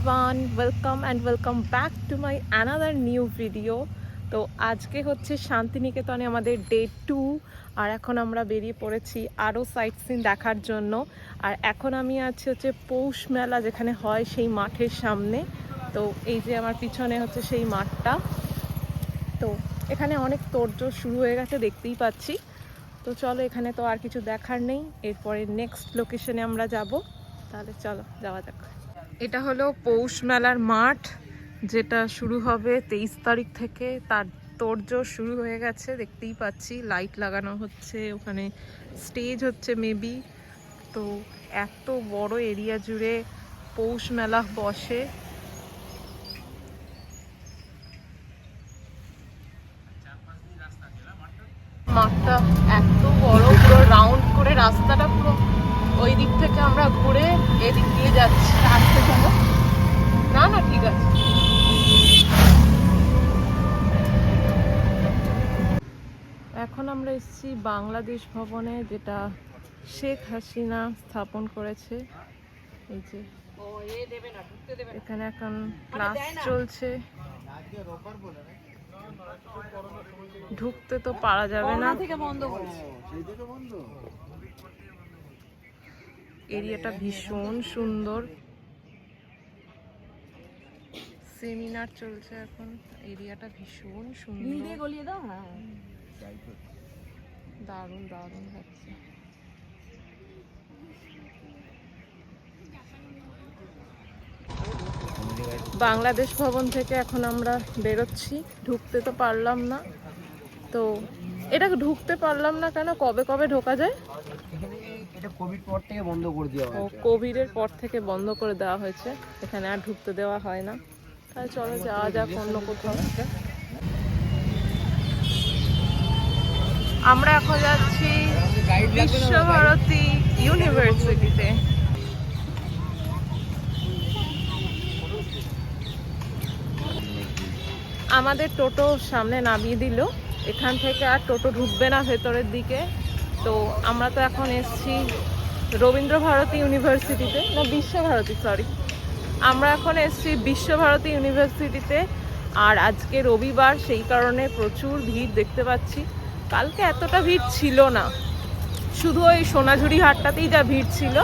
everyone, welcome and welcome back to my another new video. তো আজকে হচ্ছে শান্তিনিকেতনে আমাদের ডে 2 আর এখন আমরা বেরিয়ে পড়েছি আরও সাইট সিন দেখার জন্য। আর এখন আমি আছি হচ্ছে পৌষ মেলা যেখানে হয় সেই মাঠের সামনে। তো এই যে আমার পিছনে হচ্ছে সেই মাঠটা। তো এখানে অনেক তোড়জোড় শুরু হয়ে গেছে, দেখতেই পাচ্ছি। তো চলো, এখানে তো আর কিছু দেখার নেই, এরপরে নেক্সট লোকেশনে আমরা যাব। তাহলে চলো যাওয়া যাক। এটা হলো পৌষ মেলার মাঠ, যেটা শুরু হবে 23 তারিখ থেকে। তার তোড়জোড় শুরু হয়ে গেছে, দেখতেই পাচ্ছি। লাইট লাগানো হচ্ছে, ওখানে স্টেজ হচ্ছে মেবি। তো এত বড় এরিয়া জুড়ে পৌষ মেলা বসে। মাঠটা এত বড়, পুরো রাউন্ড করে রাস্তাটা, পুরো ওই দিক থেকে আমরা ঘুরে এদিক দিয়ে যাচ্ছি। আসতে চলো। না না, ঠিক আছে। এখন আমরা এসেছি বাংলাদেশ ভবনে, যেটা শেখ হাসিনা স্থাপন করেছে। এই যে এখানে এখন ক্লাস চলছে, ঢুকতে তো পারা যাবে না, এরিয়াটা ভীষণ সুন্দর। সেমিনার চলছে এখন, এরিয়াটা ভীষণ সুন্দর, দারুণ দারুণ লাগছে। বাংলাদেশ ভবন থেকে এখন আমরা বেরোচ্ছি, ঢুকতে তো পারলাম না। তো এটা ঢুকতে পারলাম না কেন? কবে কবে ঢোকা যায়? এটা কোভিড পর থেকে বন্ধ করে দেওয়া হয়েছে। কোভিডের পর থেকে বন্ধ করে দেওয়া হয়েছে, এখানে আর ঢুকতে দেওয়া হয় না। তাহলে চলো যাওয়া যাক অন্য কোথাও। আমরা এখন যাচ্ছি বিশ্বভারতী ইউনিভার্সিটিতে। আমাদের টোটো সামনে নামিয়ে দিল, এখান থেকে আর টোটো ঢুকবে না ভেতরের দিকে। তো আমরা তো এখন এসেছি রবীন্দ্রভারতী ইউনিভার্সিটিতে, না বিশ্বভারতী, সরি। আমরা এখন এসেছি বিশ্বভারতী ইউনিভার্সিটিতে। আর আজকে রবিবার, সেই কারণে প্রচুর ভিড় দেখতে পাচ্ছি। কালকে এতটা ভিড় ছিল না, শুধু ওই সোনাঝুরি হাটটাতেই যা ভিড় ছিল।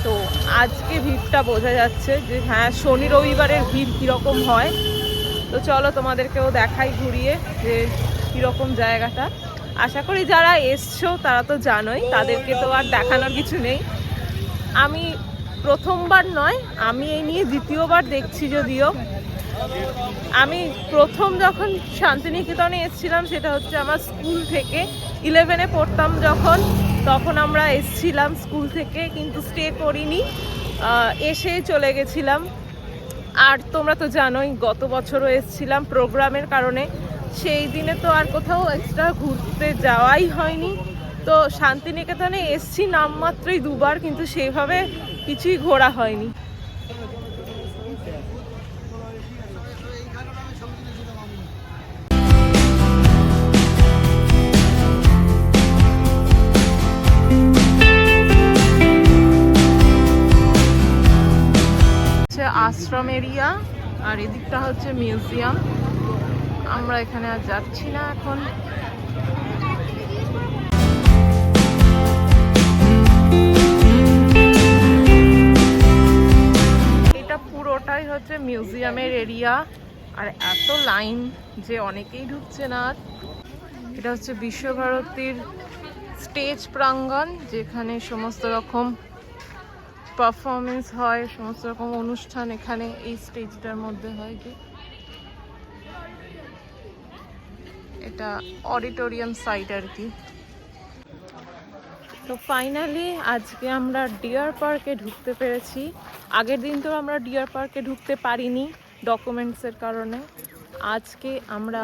তো আজকে ভিড়টা বোঝা যাচ্ছে যে হ্যাঁ, শনি রবিবারের ভিড় কীরকম হয়। তো চলো তোমাদেরকেও দেখাই ঘুরিয়ে যে কীরকম জায়গাটা। আশা করি যারা এসছো তারা তো জানোই, তাদেরকে তো আর দেখানোর কিছু নেই। আমি প্রথমবার নয়, আমি এই নিয়ে দ্বিতীয়বার দেখছি। যদিও আমি প্রথম যখন শান্তিনিকেতনে এসেছিলাম সেটা হচ্ছে আমার স্কুল থেকে, 11-এ পড়তাম যখন, তখন আমরা এসেছিলাম স্কুল থেকে, কিন্তু স্টে করিনি, এসে চলে গেছিলাম। আর তোমরা তো জানোই গত বছরও এসেছিলাম প্রোগ্রামের কারণে, সেই দিনে তো আর কোথাও এক্সট্রা ঘুরতে যাওয়াই হয়নি। তো শান্তিনিকেতনে এসেছি নামমাত্রই 2বার, কিন্তু সেইভাবে কিছুই ঘোরা হয়নি। আশ্রম এরিয়া, আর এদিকটা হচ্ছে মিউজিয়াম। আমরা এখানে আর যাচ্ছি না এখন। এটা পুরোটাই হচ্ছে মিউজিয়ামের এরিয়া, আর এত লাইন যে অনেকেই ঢুকছে না। এটা হচ্ছে বিশ্বভারতীর স্টেজ প্রাঙ্গণ, যেখানে সমস্ত রকম পারফরমেন্স হয়, সমস্ত রকম অনুষ্ঠান এখানে এই স্টেজটার মধ্যে হয়। কি এটা অডিটোরিয়াম সাইট আর কি। তো ফাইনালি আজকে আমরা ডিয়ার পার্কে ঢুকতে পেরেছি। আগের দিন তো আমরা ডিয়ার পার্কে ঢুকতে পারিনি ডকুমেন্টসের কারণে। আজকে আমরা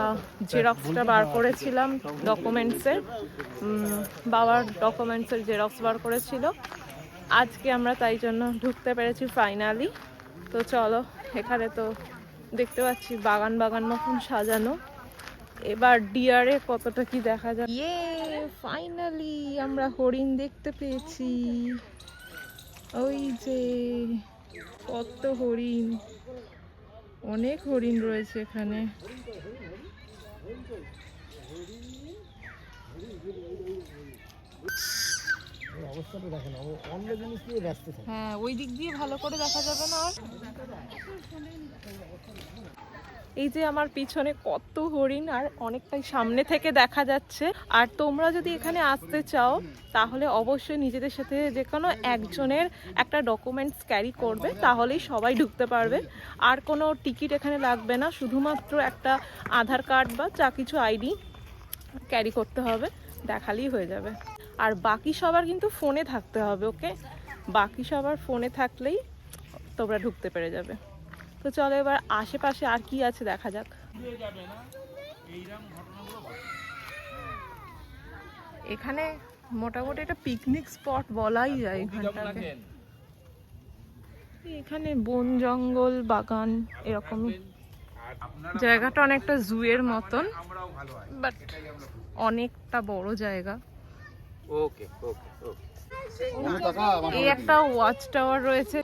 জেরক্সটা বার করেছিলাম ডকুমেন্টসের, বাবার ডকুমেন্টসের জেরক্স বার করেছিল। আজকে আমরা তাই জন্য ঢুকতে পেরেছি ফাইনালি। তো চলো, এখানে তো দেখতে পাচ্ছি বাগান বাগান মতন সাজানো। এবার ডিয়ারে কতটা কি দেখা যায়। ফাইনালি আমরা হরিণ দেখতে পেয়েছি, ওই যে কত হরিণ। অনেক হরিণ রয়েছে এখানে। অবস্থাটা দেখেন, অন্য জিনিস নিয়ে ব্যস্ত থাকে। হ্যাঁ, ওই দিক দিয়ে ভালো করে দেখা যাবে না। আর এই যে আমার পিছনে কত হরিণ, আর অনেকটাই সামনে থেকে দেখা যাচ্ছে। আর তোমরা যদি এখানে আসতে চাও তাহলে অবশ্যই নিজেদের সাথে যে কোনো একজনের একটা ডকুমেন্টস ক্যারি করবে, তাহলেই সবাই ঢুকতে পারবে। আর কোনো টিকিট এখানে লাগবে না, শুধুমাত্র একটা আধার কার্ড বা যা কিছু আইডি ক্যারি করতে হবে, দেখালেই হয়ে যাবে। আর বাকি সবার কিন্তু ফোনে থাকতে হবে, ওকে? বাকি সবার ফোনে থাকলেই তোমরা ঢুকতে পেরে যাবে। তো চলো এবার আশেপাশে আর কি আছে দেখা যাক। এখানে মোটামুটি একটা পিকনিক স্পট বলাই যায় এখানটাকে। এখানে বন জঙ্গল বাগান এরকমই, জায়গাটা অনেকটা জুয়ের মতন, বাট অনেকটা বড় জায়গা। ওকে ওকে ওকে। এই একটা ওয়াচ টাওয়ার রয়েছে।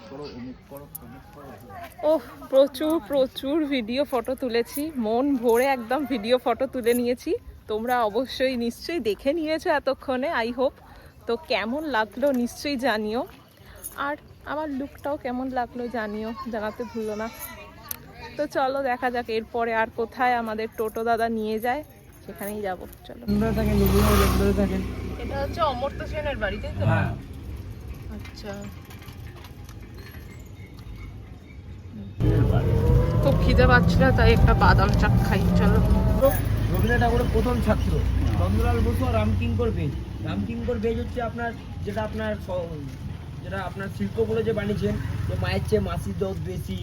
ওহ, প্রচুর প্রচুর ভিডিও ফটো তুলেছি, মন ভরে একদম ভিডিও ফটো তুলে নিয়েছি। তোমরা অবশ্যই নিশ্চয়ই দেখে নিয়েছো এতক্ষণে, আই হোপ। তো কেমন লাগলো নিশ্চয়ই জানিও, আর আমার লুকটাও কেমন লাগলো জানিও, জানাতে ভুলো না। তো চলো দেখা যাক এরপরে আর কোথায় আমাদের টোটো দাদা নিয়ে যায়, সেখানেই যাব। চলো। এটা হচ্ছে অমর্ত্য সেনের বাড়ি, তাই তো? হ্যাঁ। আচ্ছা, খুব খিদে পাচ্ছিল, তাই একটা বাদাম চাক খাই। চলো। রবীন্দ্রনাথ ঠাকুরের প্রথম ছাত্র নন্দলাল বসু আর রামকিঙ্কর বেজ। রামকিঙ্কর বেজ হচ্ছে আপনার যেটা আপনার শিল্পগুলো যে বানিয়েছেন, যে মায়ের চেয়ে মাসির দৌদ বেশি,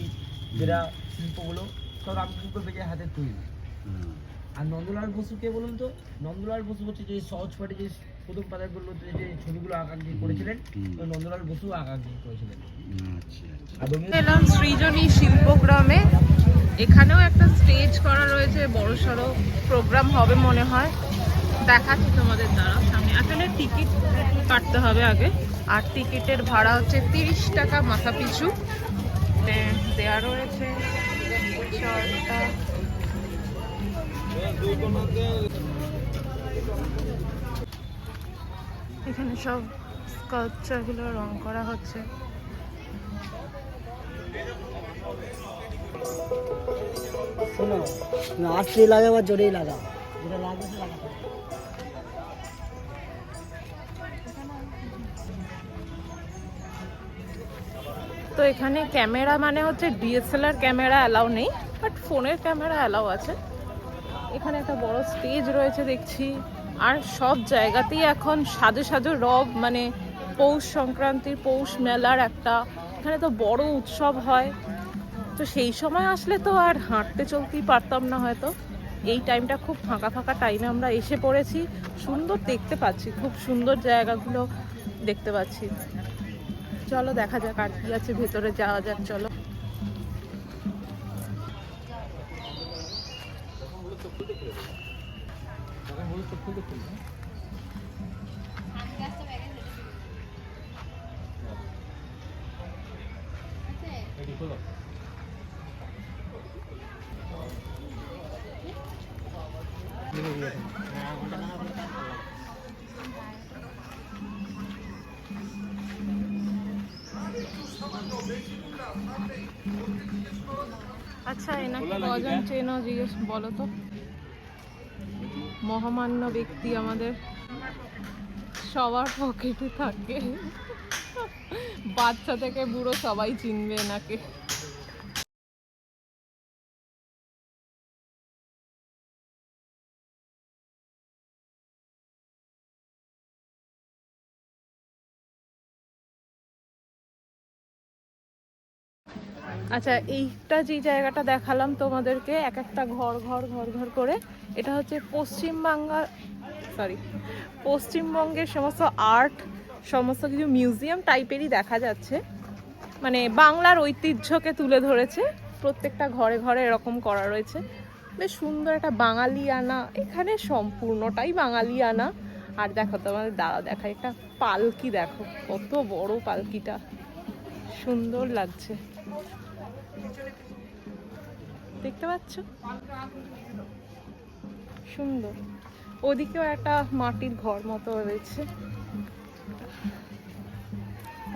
যেটা শিল্পগুলো সব রামকিঙ্কর বেজের হাতে তৈরি। আর নন্দলাল বসু কে বলুন তো? নন্দলাল বসু হচ্ছে যে সহজ পাঠে যে প্রথম পাতাগুলোতে যে ছবিগুলো আঁকাঙ্কি করেছিলেন, ওই নন্দলাল বসু আঁকাঙ্কি করেছিলেন। এলাম সৃজনী শিল্পগ্রামে। এখানেও একটা স্টেজ করা রয়েছে, বড়সড় প্রোগ্রাম হবে মনে হয়। দেখাচ্ছি তোমাদের দ্বারা সামনে। আসলে টিকিট কাটতে হবে আগে, আর টিকিটের ভাড়া হচ্ছে 30 টাকা মাথা পিছু। দেয়া রয়েছে চারটা। এখানে সব স্কাল্পচারগুলো রং করা হচ্ছে। শোনো, আস্তে লাগা বা জোরেই লাগা, যেটা লাগবে সে লাগাতে হবে। তো এখানে ক্যামেরা মানে হচ্ছে ডিএসএলআর ক্যামেরা অ্যালাউ নেই, বাট ফোনের ক্যামেরা অ্যালাউ আছে। এখানে একটা বড় স্টেজ রয়েছে দেখছি, আর সব জায়গাতেই এখন সাজো সাজো রব, মানে পৌষ সংক্রান্তির পৌষ মেলার একটা এখানে তো বড় উৎসব হয়। তো সেই সময় আসলে তো আর হাঁটতে চলতেই পারতাম না হয়তো। এই টাইমটা খুব ফাঁকা ফাঁকা টাইমে আমরা এসে পড়েছি, সুন্দর দেখতে পাচ্ছি, খুব সুন্দর জায়গাগুলো দেখতে পাচ্ছি। চলো দেখা যাক আর কি আছে, ভেতরে যাওয়া যাক। চলো। আচ্ছা, এনাকে কজন চেনো জিজ্ঞেস বলো তো। মহামান্য ব্যক্তি, আমাদের সবার পকেটে থাকে, বাচ্চা থেকে বুড়ো সবাই চিনবে এনাকে। আচ্ছা, এইটা যে জায়গাটা দেখালাম তোমাদেরকে, এক একটা ঘর ঘর ঘর ঘর করে, এটা হচ্ছে পশ্চিমবঙ্গের সমস্ত আর্ট, সমস্ত কিছু মিউজিয়াম টাইপেরই দেখা যাচ্ছে। মানে বাংলার ঐতিহ্যকে তুলে ধরেছে, প্রত্যেকটা ঘরে ঘরে এরকম করা রয়েছে। বেশ সুন্দর একটা বাঙালিয়ানা, এখানে সম্পূর্ণটাই বাঙালিয়ানা। আর দেখো তোমাদের দাঁড়া দেখা, একটা পালকি দেখো, কত বড় পালকিটা, সুন্দর লাগছে। দেখতে পাচ্ছ, সুন্দর। ওদিকেও একটা মাটির ঘর মতো রয়েছে,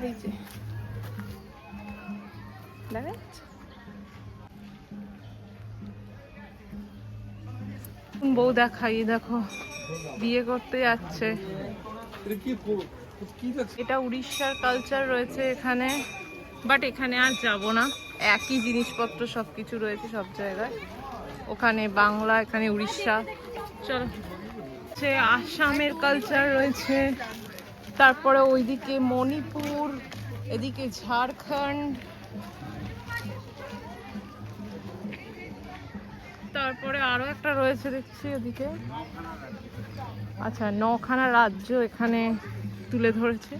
এই যে দেখা যাচ্ছে। বউ দেখাই, দেখো বিয়ে করতে যাচ্ছে। এটা উড়িষ্যার কালচার রয়েছে এখানে, বাট এখানে আর যাব না, একই জিনিসপত্র সবকিছু রয়েছে সব জায়গায়। ওখানে বাংলা, এখানে উড়িষ্যা। চলো, আসামের কালচার রয়েছে, তারপরে ওইদিকে মণিপুর, এদিকে ঝাড়খণ্ড, তারপরে আরো একটা রয়েছে দেখছি ওদিকে। আচ্ছা, 9খানা রাজ্য এখানে তুলে ধরেছে।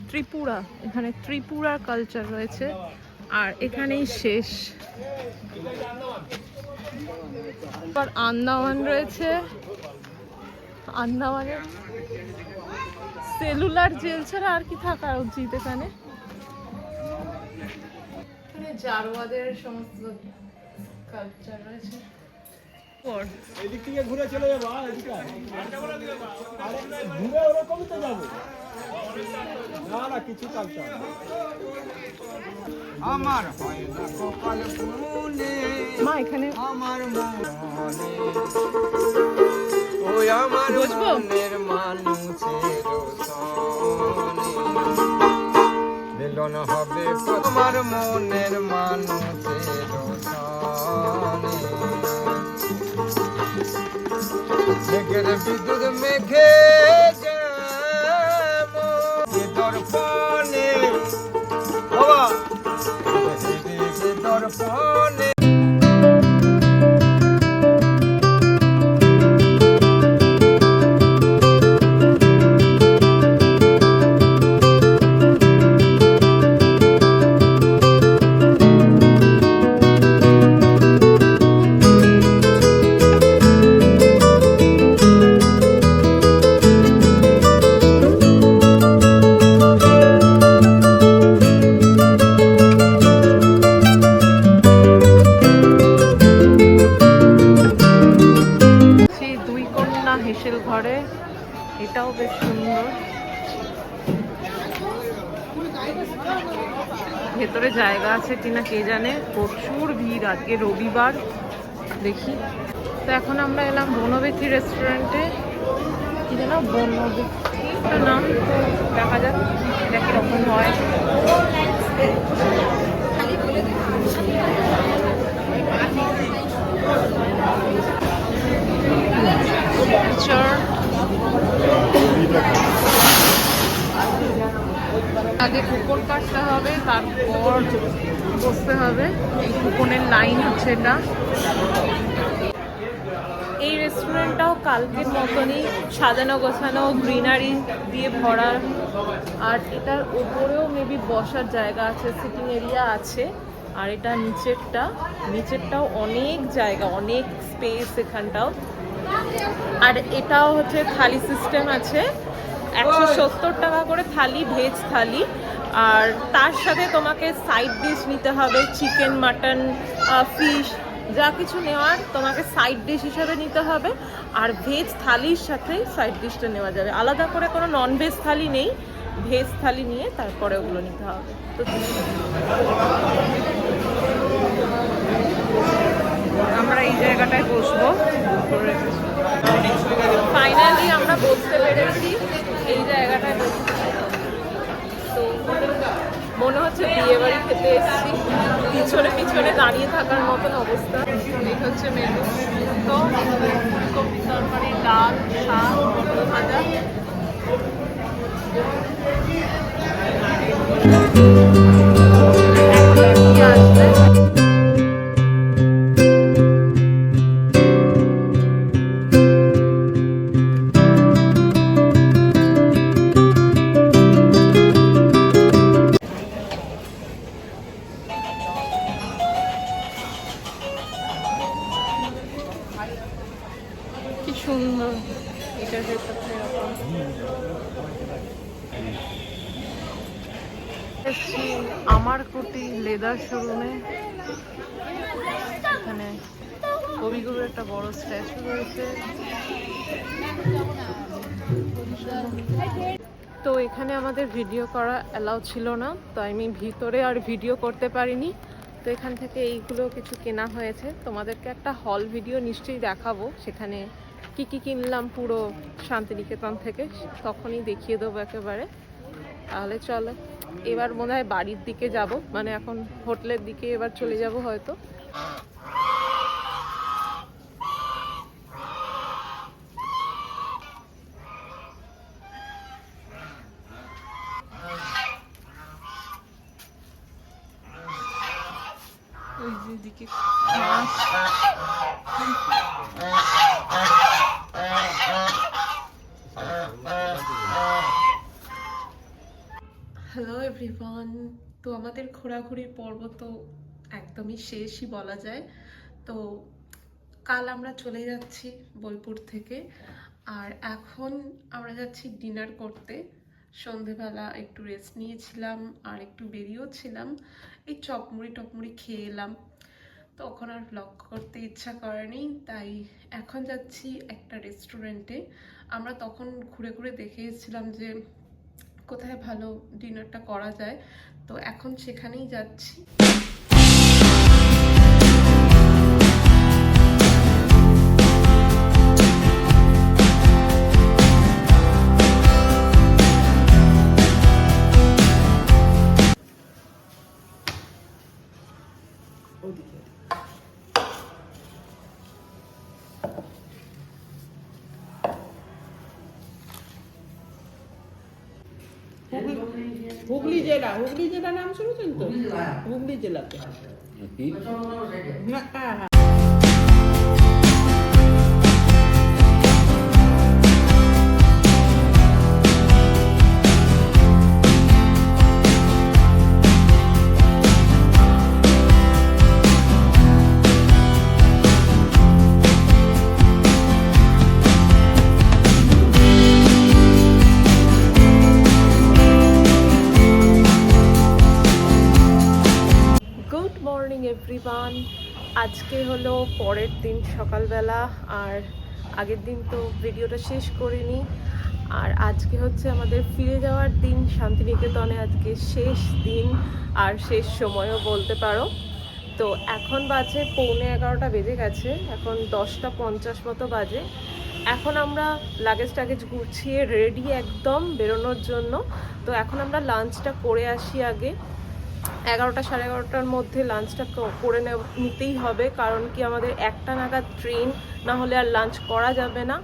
ত্রিপুরা, এখানে ত্রিপুরার কালচার রয়েছে, আর এখানেই শেষ। আন্দামান রয়েছে, আন্দামানের সেলুলার জেল ছাড়া আর কি থাকা উচিত এখানে। জারোয়াদের সমস্ত কালচার রয়েছে। এদিক থেকে ঘুরে চলে যাবো, ঘুরে ওরকমই তো যাবো। না না, কিছু কালচার আমার হয় না কপাল ফুলে, মা এখানে আমার মনে ওই আমার মনের মানুষের মিলন হবে আমার মনের মানুষের মেঘের বিদ্যুৎ মেঘে দর্পণে বাবা দর্পণে। হেসেল ঘরে, এটাও বেশ সুন্দর। ভেতরে জায়গা আছে কিনা কে জানে, প্রচুর ভিড়, আজকে রবিবার। দেখি তো এখন আমরা এলাম বনবেথি রেস্টুরেন্টে। কি যেন বনবেথিটা নাম, দেখা যাক এটা কিরকম হয়। আগে কুপন কাটতে হবে, তারপর বসতে হবে। এই কুপনের লাইন হচ্ছে এটা। এই রেস্টুরেন্টটাও কালকের মতনই সাজানো গোছানো, গ্রিনারি দিয়ে ভরা, আর এটার উপরেও মেবি বসার জায়গা আছে, সিটিং এরিয়া আছে। আর এটা নিচেরটাও অনেক জায়গা, অনেক স্পেস এখানটাও। আর এটাও হচ্ছে থালি সিস্টেম আছে, 170 টাকা করে থালি, ভেজ থালি। আর তার সাথে তোমাকে সাইড ডিশ নিতে হবে, চিকেন, মাটন, ফিশ, যা কিছু নেওয়ার তোমাকে সাইড ডিশ হিসাবে নিতে হবে। আর ভেজ থালির সাথে সাইড ডিশটা নেওয়া যাবে, আলাদা করে কোনো নন ভেজ থালি নেই। ভেজ থালি নিয়ে তারপরে ওগুলো নিতে হবে। তো আমরা এই জায়গাটায় বসবো। ফাইনালি আমরা বসতে পেরেছি এই জায়গাটায় বসতে। তো মনে হচ্ছে বিয়ে বাড়ি খেতে এসেছি, পিছনে পিছনে দাঁড়িয়ে থাকার মতন অবস্থা। এই হচ্ছে মেনু, তো কপি তরকারি, ডাল, শাক, পটল ভাজা। কি সুন্দর, এটার ভেতরটা এরকম। আমার কুটি লেদার শোরুমে, এখানে কবিগুরুর একটা বড় স্ট্যাচু রয়েছে। তো এখানে আমাদের ভিডিও করা অ্যালাউ ছিল না, তো আমি ভিতরে আর ভিডিও করতে পারিনি। তো এখান থেকে এইগুলো কিছু কেনা হয়েছে, তোমাদেরকে একটা হল ভিডিও নিশ্চয়ই দেখাবো, সেখানে কি কি কিনলাম পুরো শান্তিনিকেতন থেকে, তখনই দেখিয়ে দেবো একেবারে। তাহলে চলো এবার মনে হয় বাড়ির দিকে যাব, মানে এখন হোটেলের দিকে এবার চলে যাব হয়তো। ওই যে দিকে মাছ। হ্যালো এভরিওয়ান, তো আমাদের ঘোরাঘুরির পর্ব তো একদমই শেষই বলা যায়। তো কাল আমরা চলে যাচ্ছি বোলপুর থেকে, আর এখন আমরা যাচ্ছি ডিনার করতে। সন্ধেবেলা একটু রেস্ট নিয়েছিলাম আর একটু বেরিয়েও ছিলাম, এই চপমুড়ি খেয়ে এলাম। তখন আর ব্লগ করতে ইচ্ছা করেনি, তাই এখন যাচ্ছি একটা রেস্টুরেন্টে। আমরা তখন ঘুরে ঘুরে দেখে এসেছিলাম যে কোথায় ভালো ডিনারটা করা যায়, তো এখন সেখানেই যাচ্ছি। হুগলি জেলা নাম শুনেছেন তো? হুগলি জেলাতে। হ্যাঁ হ্যাঁ। গুড মর্নিং এভরিওয়ান, আজকে হলো পরের দিন সকালবেলা, আর আগের দিন তো ভিডিওটা শেষ করিনি। আর আজকে হচ্ছে আমাদের ফিরে যাওয়ার দিন শান্তিনিকেতনে, আজকে শেষ দিন আর শেষ সময়ও বলতে পারো। তো এখন বাজে 11:45 বেজে গেছে, এখন 10:50 মতো বাজে। এখন আমরা লাগেজ টাগেজ গুছিয়ে রেডি একদম বেরোনোর জন্য। তো এখন আমরা লাঞ্চটা করে আসি আগে। 11টা সাড়ে 11টার মধ্যে লাঞ্চটা করে নিতেই হবে, কারণ কি আমাদের 1টা নাগাদ ট্রেন, না হলে আর লাঞ্চ করা যাবে না।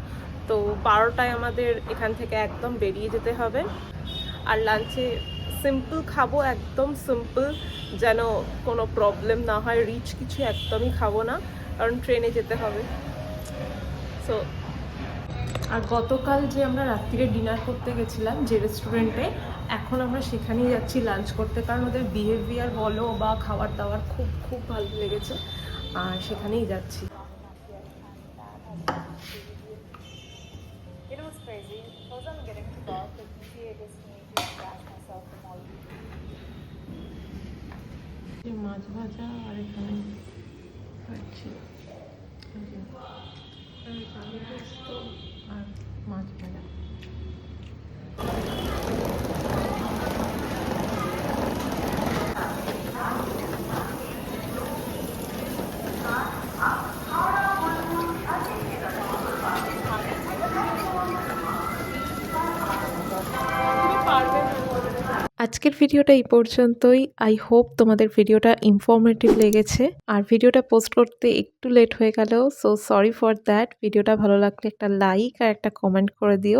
তো 12টায় আমাদের এখান থেকে একদম বেরিয়ে যেতে হবে। আর লাঞ্চে সিম্পল খাবো, একদম সিম্পল, যেন কোনো প্রবলেম না হয়। রিচ কিছু একদমই খাবো না, কারণ ট্রেনে যেতে হবে। সো আর গতকাল যে আমরা রাত্রিরে ডিনার করতে গেছিলাম যে রেস্টুরেন্টে, এখন আমরা সেখানেই যাচ্ছি লাঞ্চ করতে, কারণ ওদের বিহেভিয়ার বলো বা খাবার দাবার খুব খুব ভালো লেগেছে, আর সেখানেই যাচ্ছি। It was crazy. First I'm getting to talk with creators to catch myself from all মাছ ভাজা আর এখানে খাচ্ছি আর মাছ ভাজা। আজকের ভিডিওটা এই পর্যন্তই। আই হোপ তোমাদের ভিডিওটা ইনফরমেটিভ লেগেছে, আর ভিডিওটা পোস্ট করতে একটু লেট হয়ে গেল, সো সরি ফর দ্যাট। ভিডিওটা ভালো লাগলে একটা লাইক আর একটা কমেন্ট করে দিও।